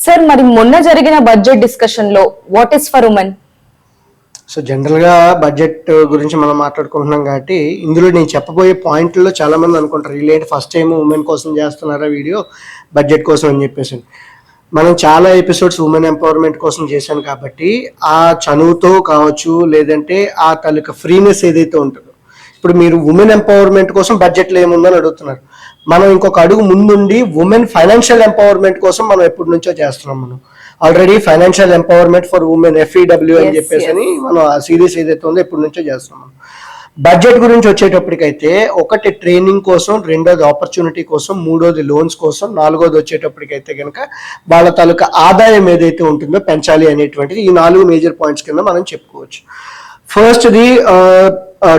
Sir మరి మొన్న జరిగిన బడ్జెట్ డిస్కషన్ లో what is for women? So జనరల్గా బడ్జెట్ గురించి మనం మాట్లాడుకుంటున్నాం కాబట్టి ఇందులో నేను చెప్పబోయే పాయింట్లో చాలా మంది అనుకుంటారు వీళ్ళేంటి ఫస్ట్ టైం ఉమెన్ కోసం చేస్తున్నారా వీడియో బడ్జెట్ కోసం అని చెప్పేసి. మనం చాలా ఎపిసోడ్స్ ఉమెన్ ఎంపవర్మెంట్ కోసం చేశాను కాబట్టి ఆ చనువుతో కావచ్చు లేదంటే ఆ తాలూకా ఫ్రీనెస్ ఏదైతే ఉంటుందో, ఇప్పుడు మీరు ఉమెన్ ఎంపవర్మెంట్ కోసం బడ్జెట్లో ఏముందని అడుగుతున్నారు. మనం ఇంకొక అడుగు ముందుండి ఉమెన్ ఫైనాన్షియల్ ఎంపవర్మెంట్ కోసం మనం ఎప్పటి నుంచో చేస్తున్నాం. మనం already financial empowerment for women FEW అని చెప్పేసి అని మనం ఆ సిరీస్ ఏదైతే ఉందో ఎప్పటి నుంచో చేస్తున్నాం. బడ్జెట్ గురించి వచ్చేటప్పటికైతే ఒకటి ట్రైనింగ్ కోసం, రెండోది ఆపర్చునిటీ కోసం, మూడోది లోన్స్ కోసం, నాలుగోది వచ్చేటప్పటికైతే కనుక వాళ్ళ తాలూకా ఆదాయం ఏదైతే ఉంటుందో పెంచాలి అనేటువంటిది ఈ 4 మేజర్ పాయింట్స్ కింద మనం చెప్పుకోవచ్చు. ఫస్ట్ది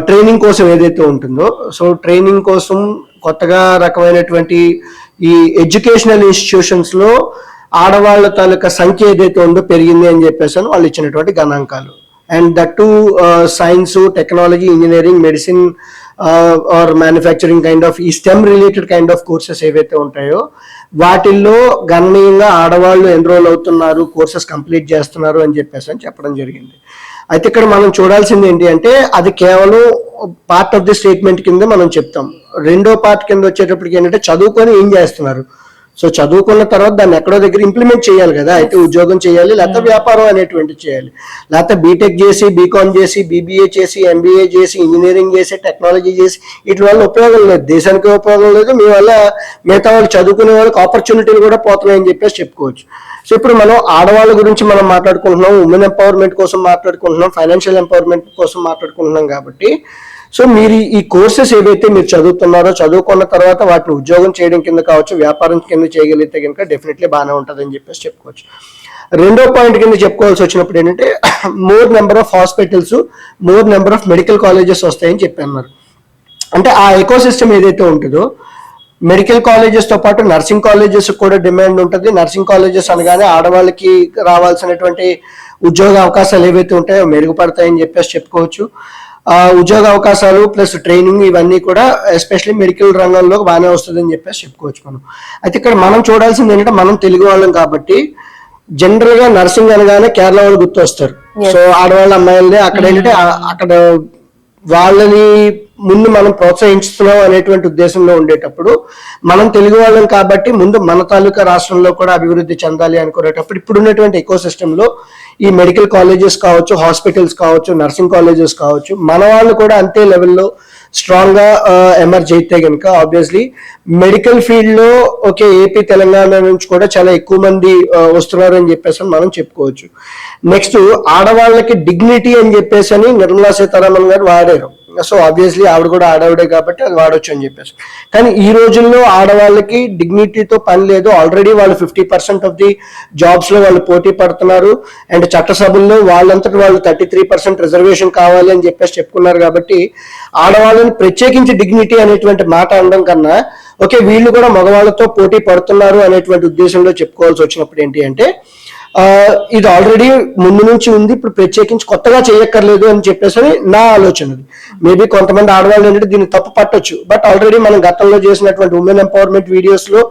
ట్రైనింగ్ కోసం ఏదైతే ఉంటుందో, సో ట్రైనింగ్ కోసం కొత్తగా రకమైనటువంటి ఈ ఎడ్యుకేషనల్ ఇన్స్టిట్యూషన్స్ లో ఆడవాళ్ళ తాలూకా సంఖ్య ఏదైతే ఉందో పెరిగింది అని చెప్పేసి వాళ్ళు ఇచ్చినటువంటి గణాంకాలు. And that to science, technology, engineering, medicine or manufacturing kind of ఈ STEM related kind of courses ఏవైతే ఉంటాయో వాటిల్లో గణనీయంగా ఆడవాళ్ళు ఎన్రోల్ అవుతున్నారు, కోర్సెస్ కంప్లీట్ చేస్తున్నారు అని చెప్పేసి అని చెప్పడం జరిగింది. అయితే ఇక్కడ మనం చూడాల్సింది ఏంటి అంటే అది కేవలం పార్ట్ ఆఫ్ ది స్టేట్మెంట్ కింద మనం చెప్తాం. రెండో పార్ట్ కింద వచ్చేటప్పటికి ఏంటంటే చదువుకొని ఏం చేస్తున్నారు. సో చదువుకున్న తర్వాత దాన్ని ఎక్కడో దగ్గర ఇంప్లిమెంట్ చేయాలి కదా, అయితే ఉద్యోగం చేయాలి, లేకపోతే వ్యాపారం అనేటువంటి చేయాలి, లేకపోతే బీటెక్ చేసి, బీకామ్ చేసి, BBA చేసి, MBA చేసి, ఇంజనీరింగ్ చేసి, టెక్నాలజీ చేసి వీటి వల్ల ఉపయోగం లేదు, దేశానికి ఉపయోగం లేదు, మీ వల్ల మిగతా వాళ్ళు చదువుకునే వాళ్ళకి ఆపర్చునిటీలు కూడా పోతున్నాయని చెప్పేసి చెప్పుకోవచ్చు. సో ఇప్పుడు మనం ఆడవాళ్ళ గురించి మనం మాట్లాడుకుంటున్నాం, ఉమెన్ ఎంపవర్మెంట్ కోసం మాట్లాడుకుంటున్నాం, ఫైనాన్షియల్ ఎంపవర్మెంట్ కోసం మాట్లాడుకుంటున్నాం కాబట్టి సో మీరు ఈ కోర్సెస్ ఏవైతే మీరు చదువుతున్నారో చదువుకున్న తర్వాత వాటిని ఉద్యోగం చేయడం కింద కావచ్చు, వ్యాపారం కింద చేయగలిగితే కనుక డెఫినెట్లీ బాగానే ఉంటుంది అని చెప్పేసి చెప్పుకోవచ్చు. రెండో పాయింట్ కింద చెప్పుకోవాల్సి వచ్చినప్పుడు ఏంటంటే more number of hospitals, more number of medical colleges వస్తాయని చెప్పన్నారు. అంటే ఆ ఎకో సిస్టమ్ ఏదైతే ఉంటుందో మెడికల్ కాలేజెస్ తో పాటు నర్సింగ్ కాలేజెస్ కూడా డిమాండ్ ఉంటుంది. నర్సింగ్ కాలేజెస్ అనగానే ఆడవాళ్ళకి రావాల్సినటువంటి ఉద్యోగ అవకాశాలు ఏవైతే ఉంటాయో మెరుగుపడతాయని చెప్పేసి చెప్పుకోవచ్చు. ఉద్యోగ అవకాశాలు ప్లస్ ట్రైనింగ్ ఇవన్నీ కూడా ఎస్పెషల్లీ మెడికల్ రంగంలో బాగానే వస్తుందని చెప్పేసి చెప్పుకోవచ్చు మనం. అయితే ఇక్కడ మనం చూడాల్సింది ఏంటంటే మనం తెలుగు వాళ్ళం కాబట్టి జనరల్ గా నర్సింగ్ అనగానే కేరళ వాళ్ళు గుర్తు వస్తారు. సో ఆడవాళ్ళ అమ్మాయిలనే అక్కడ ఏంటంటే అక్కడ వాళ్ళని ముందు మనం ప్రోత్సహిస్తున్నాం అనేటువంటి ఉద్దేశంలో ఉండేటప్పుడు మనం తెలుగు వాళ్ళం కాబట్టి ముందు మన తాలూకా రాష్ట్రంలో కూడా అభివృద్ధి చెందాలి అనుకునేటప్పుడు ఇప్పుడు ఉన్నటువంటి ఎకో సిస్టంలో ఈ మెడికల్ కాలేజెస్ కావచ్చు, హాస్పిటల్స్ కావచ్చు, నర్సింగ్ కాలేజెస్ కావచ్చు, మన వాళ్ళు కూడా అంతే లెవెల్లో స్ట్రాంగ్ గా ఎమర్జ్ అయితే కనుక ఆబ్వియస్లీ మెడికల్ ఫీల్డ్ లో ఓకే ఏపీ తెలంగాణ నుంచి కూడా చాలా ఎక్కువ మంది వస్తున్నారు అని చెప్పేసి మనం చెప్పుకోవచ్చు. నెక్స్ట్ ఆడవాళ్ళకి డిగ్నిటీ అని చెప్పేసి అని నిర్మలా సీతారామన్ గారు వాడారు. సో ఆబ్వియస్లీ ఆవిడ కూడా ఆడవిడే కాబట్టి అది వాడొచ్చు అని చెప్పేసి. కానీ ఈ రోజుల్లో ఆడవాళ్ళకి డిగ్నిటీతో పని లేదు. ఆల్రెడీ వాళ్ళు 50% ఆఫ్ ది జాబ్స్ లో వాళ్ళు పోటీ పడుతున్నారు. అండ్ చట్టసభల్లో వాళ్ళంతటి వాళ్ళు 33% రిజర్వేషన్ కావాలి అని చెప్పేసి చెప్పుకున్నారు. కాబట్టి ఆడవాళ్ళని ప్రత్యేకించి డిగ్నిటీ అనేటువంటి మాట అనడం కన్నా ఓకే వీళ్ళు కూడా మగవాళ్ళతో పోటీ పడుతున్నారు అనేటువంటి ఉద్దేశంలో చెప్పుకోవాల్సి వచ్చినప్పుడు ఏంటి అంటే ఇది ఆల్రెడీ ముందు నుంచి ఉంది, ఇప్పుడు ప్రత్యేకించి కొత్తగా చేయక్కర్లేదు అని చెప్పేసి నా ఆలోచన. మేబీ కొంతమంది ఆడవాళ్ళు ఏంటంటే దీన్ని తప్పు పట్టొచ్చు, బట్ ఆల్రెడీ మనం గతంలో చేసినటువంటి ఉమెన్ ఎంపవర్మెంట్ వీడియోస్ లో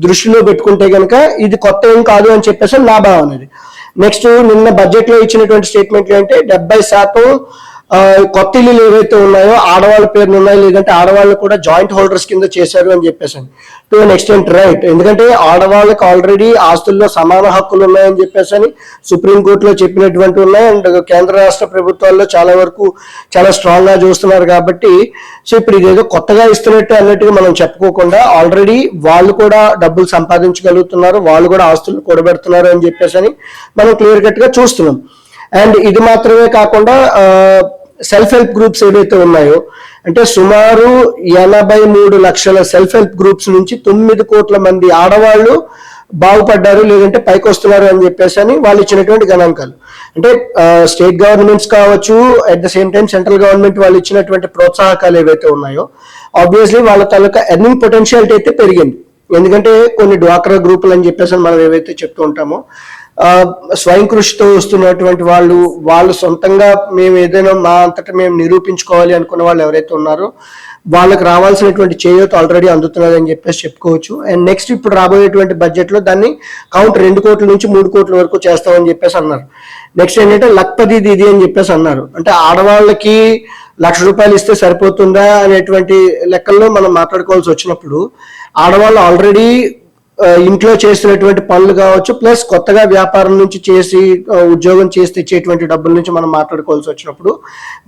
దృష్టిలో పెట్టుకుంటే కనుక ఇది కొత్త ఏం కాదు అని చెప్పేసి నా భావన అది. నెక్స్ట్ నిన్న బడ్జెట్ లో ఇచ్చినటువంటి స్టేట్మెంట్లు అంటే 70% కొత్త ఇల్లులు ఏవైతే ఉన్నాయో ఆడవాళ్ళ పేర్లు ఉన్నాయి, లేదంటే ఆడవాళ్ళు కూడా జాయింట్ హోల్డర్స్ కింద చేశారు అని చెప్పేసి టు అన్ ఎక్స్టెంట్ రైట్. ఎందుకంటే ఆడవాళ్ళకి ఆల్రెడీ ఆస్తుల్లో సమాన హక్కులు ఉన్నాయని చెప్పేసి సుప్రీంకోర్టులో చెప్పినటువంటి ఉన్నాయి. అండ్ కేంద్ర రాష్ట్ర ప్రభుత్వాల్లో చాలా వరకు చాలా స్ట్రాంగ్ గా చూస్తున్నారు. కాబట్టి సో ఇప్పుడు ఇదేదో కొత్తగా ఇస్తున్నట్టు అన్నట్టుగా మనం చెప్పుకోకుండా ఆల్రెడీ వాళ్ళు కూడా డబ్బులు సంపాదించగలుగుతున్నారు, వాళ్ళు కూడా ఆస్తులు కూడబెడుతున్నారు అని చెప్పేసి మనం క్లియర్ కట్ గా చూస్తున్నాం. అండ్ ఇది మాత్రమే కాకుండా సెల్ఫ్ హెల్ప్ గ్రూప్స్ ఏవైతే ఉన్నాయో అంటే సుమారు 83 లక్షల సెల్ఫ్ హెల్ప్ గ్రూప్స్ నుంచి 9 కోట్ల మంది ఆడవాళ్ళు బాగుపడ్డారు, లేదంటే పైకి వస్తున్నారు అని చెప్పేసి అని వాళ్ళు ఇచ్చినటువంటి గణాంకాలు. అంటే స్టేట్ గవర్నమెంట్స్ కావచ్చు, at the same time central government వాళ్ళు ఇచ్చినటువంటి ప్రోత్సాహకాలు ఏవైతే ఉన్నాయో ఆబ్వియస్లీ వాళ్ళ తాలూకా ఎర్నింగ్ పొటెన్షియాలిటీ అయితే పెరిగింది. ఎందుకంటే కొన్ని డ్వాక్రా గ్రూపులు అని చెప్పేసి మనం ఏవైతే చెప్తూ ఉంటామో స్వయం కృషితో వస్తున్నటువంటి వాళ్ళు సొంతంగా మేము ఏదైనా మా అంతటా మేము నిరూపించుకోవాలి అనుకున్న వాళ్ళు ఎవరైతే ఉన్నారో వాళ్ళకి రావాల్సినటువంటి చేయూత ఆల్రెడీ అందుతున్నదని చెప్పేసి చెప్పుకోవచ్చు. అండ్ నెక్స్ట్ ఇప్పుడు రాబోయేటువంటి బడ్జెట్లో దాన్ని కౌంట్ 2 కోట్ల నుంచి 3 కోట్ల వరకు చేస్తామని చెప్పేసి అన్నారు. నెక్స్ట్ ఏంటంటే లక్పతి దీది అని చెప్పేసి అన్నారు. అంటే ఆడవాళ్ళకి ₹1,00,000 ఇస్తే సరిపోతుందా అనేటువంటి లెక్కల్లో మనం మాట్లాడుకోవాల్సి వచ్చినప్పుడు ఆడవాళ్ళు ఆల్రెడీ ఇంట్లో చేస్తున్నటువంటి పనులు కావచ్చు, ప్లస్ కొత్తగా వ్యాపారం నుంచి చేసి ఉద్యోగం చేసి తెచ్చేటువంటి డబ్బుల నుంచి మనం మాట్లాడుకోవాల్సి వచ్చినప్పుడు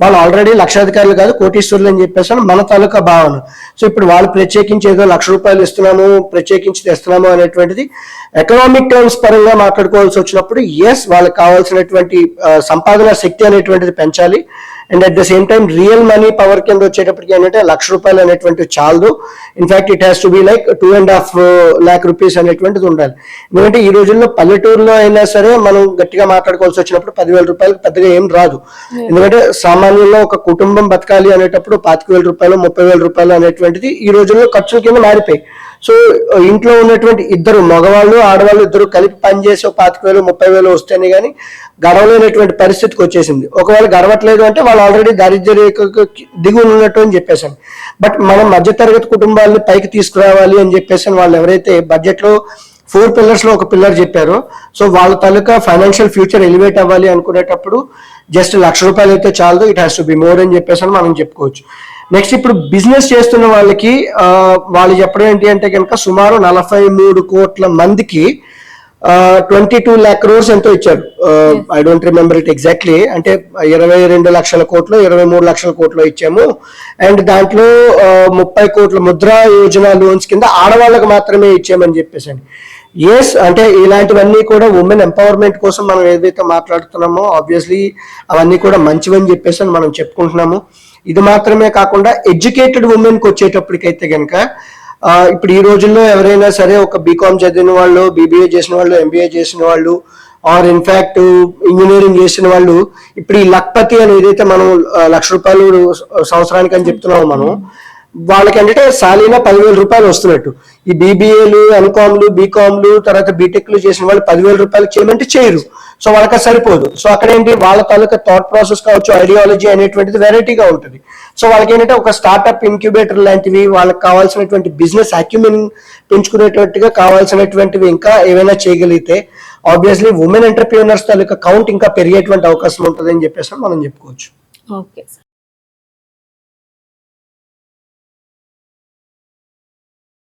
వాళ్ళు ఆల్రెడీ లక్షాధికారులు కాదు కోటీశ్వరులు అని చెప్పేసి మన తాలూకా భావన. సో ఇప్పుడు వాళ్ళు ప్రత్యేకించి ఏదో ₹1,00,000 ఇస్తున్నాము ప్రత్యేకించి తెస్తున్నాము అనేటువంటిది ఎకనామిక్ టర్మ్స్ పరంగా మాట్లాడుకోవాల్సి వచ్చినప్పుడు ఎస్ వాళ్ళకి కావాల్సినటువంటి సంపాదన శక్తి అనేటువంటిది పెంచాలి. And at the same time real money power కింద వచ్చేటప్పటికి ఏంటంటే ₹1,00,000 అనేటువంటి చాలదు. In fact it has to be like 2.5 lakh rupees అనేటువంటిది ఉండాలి. ఎందుకంటే ఈ రోజుల్లో పల్లెటూరులో అయినా సరే మనం గట్టిగా మాట్లాడుకోవాల్సి వచ్చినప్పుడు ₹10,000 పెద్దగా ఏం రాదు. ఎందుకంటే సామాన్యంగా ఒక కుటుంబం బతకాలి అనేటప్పుడు ₹25,000 ₹30,000 అనేటువంటిది ఈ రోజుల్లో ఖర్చుల కింద మారిపోయి. సో ఇంట్లో ఉన్నటువంటి ఇద్దరు మగవాళ్ళు ఆడవాళ్ళు ఇద్దరు కలిపి పనిచేసి ₹25,000 ₹30,000 వస్తేనే కానీ గడవలేనటువంటి పరిస్థితికి వచ్చేసింది. ఒకవేళ గడవట్లేదు అంటే వాళ్ళు ఆల్రెడీ దారిద్ర్య రేఖకు దిగు ఉన్నట్టు అని చెప్పేసాను. బట్ మనం మధ్యతరగతి కుటుంబాలని పైకి తీసుకురావాలి అని చెప్పేసి వాళ్ళు ఎవరైతే బడ్జెట్ లో 4 pillars లో ఒక పిల్లర్ చెప్పారో సో వాళ్ళ తాలూకా ఫైనాన్షియల్ ఫ్యూచర్ ఎలివేట్ అవ్వాలి అనుకునేటప్పుడు జస్ట్ ₹1,00,000 అయితే చాలదు, it has to be more అని చెప్పేసి మనం చెప్పుకోవచ్చు. నెక్స్ట్ ఇప్పుడు బిజినెస్ చేస్తున్న వాళ్ళకి వాళ్ళు చెప్పడం ఏంటి అంటే కనుక సుమారు 43 కోట్ల మందికి 22 lakh crores ఎంతో ఇచ్చారు. I don't remember it exactly. అంటే 22 లక్షల కోట్లు 23 లక్షల కోట్లు ఇచ్చాము. అండ్ దాంట్లో 30 కోట్ల ముద్రా యోజన లోన్స్ కింద ఆడవాళ్ళకు మాత్రమే ఇచ్చామని చెప్పేసి. ఎస్, అంటే ఇలాంటివన్నీ కూడా ఉమెన్ ఎంపవర్మెంట్ కోసం మనం ఏదైతే మాట్లాడుతున్నామో ఆబ్వియస్లీ అవన్నీ కూడా మంచివని చెప్పేసి మనం చెప్పుకుంటున్నాము. ఇది మాత్రమే కాకుండా ఎడ్యుకేటెడ్ ఉమెన్కి వచ్చేటప్పటికైతే కనుక ఇప్పుడు ఈ రోజుల్లో ఎవరైనా సరే ఒక బీకామ్ చదివిన వాళ్ళు, బీబీఏ చేసిన వాళ్ళు, ఎంబీఏ చేసిన వాళ్ళు ఆర్ ఇన్ఫాక్ట్ ఇంజనీరింగ్ చేసిన వాళ్ళు ఇప్పుడు ఈ లక్పతి అని ఏదైతే మనం ₹1,00,000 సంవత్సరానికి అని చెప్తున్నామో మనం వాళ్ళకి అంటే సాలీనా ₹10,000 వస్తున్నట్టు. ఈ బీబీఏలు ఎంకామ్లు బీకామ్లు తర్వాత బీటెక్లు చేసిన వాళ్ళు ₹10,000 చేయమంటే చేయరు. సో వాళ్ళకి సరిపోదు. సో అక్కడ ఏంటి వాళ్ళ తాలూకా థాట్ ప్రాసెస్ కావచ్చు, ఐడియాలజీ అనేటువంటిది వెరైటీగా ఉంటుంది. సో వాళ్ళకి ఏంటంటే ఒక స్టార్ట్అప్ ఇంక్యుబేటర్ లాంటివి వాళ్ళకి కావాల్సినటువంటి బిజినెస్ అక్యుమిన్ పెంచుకునేటట్టుగా కావాల్సినటువంటివి ఇంకా ఏమైనా చేయగలిగితే ఆబ్వియస్లీ ఉమెన్ ఎంటర్ప్రీనర్స్ తాలూకా కౌంట్ ఇంకా పెరిగేటువంటి అవకాశం ఉంటుంది అని చెప్పేసి మనం చెప్పుకోవచ్చు. ఓకే.